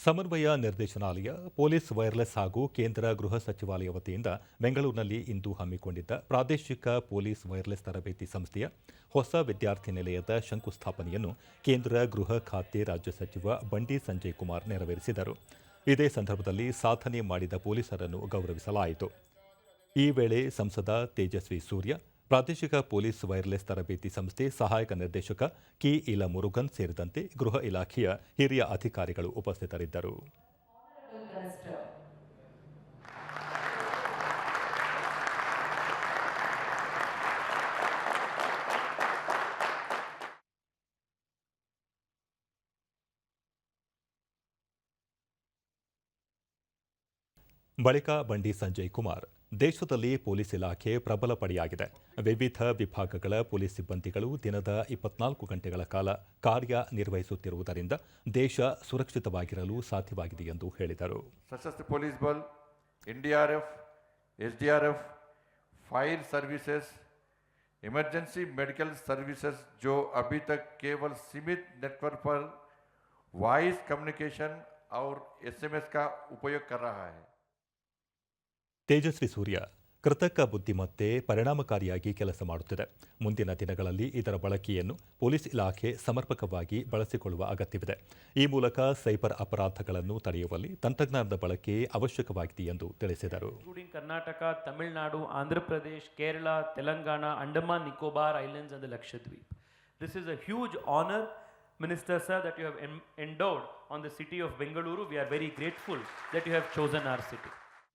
ಸಮನ್ವಯ ನಿರ್ದೇಶನಾಲಯ police wireless ಹಾಗೂ ಕೇಂದ್ರ ಗೃಹ ಸಚಿವಾಲಯ ವತಿಯಿಂದ ಬೆಂಗಳೂರಿನಲ್ಲಿ ಇಂದು ಹಮ್ಮಿಕೊಂಡಿದ್ದ ಪ್ರಾದೇಶಿಕ ಪೊಲೀಸ್ ವೈರ್ಲೆಸ್ ತರಬೇತಿ ಸಂಸ್ಥೆಯ ಹೊಸ ವಿದ್ಯಾರ್ಥಿ ನಿಲಯದ ಶಂಕುಸ್ಥಾಪನೆಯನ್ನು ಕೇಂದ್ರ ಗೃಹ ಖಾತೆ ರಾಜ್ಯ ಸಚಿವ ಬಂಡಿ ಸಂಜಯ್ ಕುಮಾರ್ ನೆರವೇರಿಸಿದರು. ಇದೇ ಸಂದರ್ಭದಲ್ಲಿ ಸಾಧನೆ ಮಾಡಿದ ಪೊಲೀಸರನ್ನು ಗೌರವಿಸಲಾಯಿತು. ಈ ವೇಳೆ ಸಂಸದ ತೇಜಸ್ವಿ ಸೂರ್ಯ, ಪ್ರಾದೇಶಿಕ ಪೊಲೀಸ್ ವೈರ್ಲೆಸ್ ತರಬೇತಿ ಸಂಸ್ಥೆ ಸಹಾಯಕ ನಿರ್ದೇಶಕ ಕೆ. ಇಲ ಮುರುಗನ್ ಸೇರಿದಂತೆ ಗೃಹ ಇಲಾಖೆಯ ಹಿರಿಯ ಅಧಿಕಾರಿಗಳು ಉಪಸ್ಥಿತರಿದ್ದರು. ಬಳಿಕ ಬಂಡಿ ಸಂಜಯ್ ಕುಮಾರ್, ದೇಶದಲ್ಲಿ ಪೊಲೀಸ್ ಇಲಾಖೆ ಪ್ರಬಲ ಪಡೆಯಾಗಿದೆ. ವಿವಿಧ ವಿಭಾಗಗಳ ಪೊಲೀಸ್ ಸಿಬ್ಬಂದಿಗಳು ದಿನದ 24 ಗಂಟೆಗಳ ಕಾಲ ಕಾರ್ಯನಿರ್ವಹಿಸುತ್ತಿರುವುದರಿಂದ ದೇಶ ಸುರಕ್ಷಿತವಾಗಿರಲು ಸಾಧ್ಯವಾಗಿದೆ ಎಂದು ಹೇಳಿದರು. सशस्त्र पुलिस बल, NDRF, SDRF, fire services, emergency medical services जो अभी तक केवल सीमित नेटवर्क पर वॉइस कम्युनिकेशन और एसएमएस का उपयोग कर रहा है. ತೇಜಸ್ವಿ ಸೂರ್ಯ, ಕೃತಕ ಬುದ್ಧಿಮತ್ತೆ ಪರಿಣಾಮಕಾರಿಯಾಗಿ ಕೆಲಸ ಮಾಡುತ್ತಿದೆ. ಮುಂದಿನ ದಿನಗಳಲ್ಲಿ ಇದರ ಬಳಕೆಯನ್ನು ಪೊಲೀಸ್ ಇಲಾಖೆ ಸಮರ್ಪಕವಾಗಿ ಬಳಸಿಕೊಳ್ಳುವ ಅಗತ್ಯವಿದೆ. ಈ ಮೂಲಕ ಸೈಬರ್ ಅಪರಾಧಗಳನ್ನು ತಡೆಯುವಲ್ಲಿ ತಂತ್ರಜ್ಞಾನದ ಬಳಕೆ ಅವಶ್ಯಕವಾಗಿದೆ ಎಂದು ತಿಳಿಸಿದರು. Karnataka, Tamil Nadu, Andhra Pradesh, Kerala, Telangana, Andaman Nicobar islands and the Lakshadweep. This is a huge honor, Minister Sir, that you have endowed on the city of Bengaluru. We are very grateful that you have chosen our city.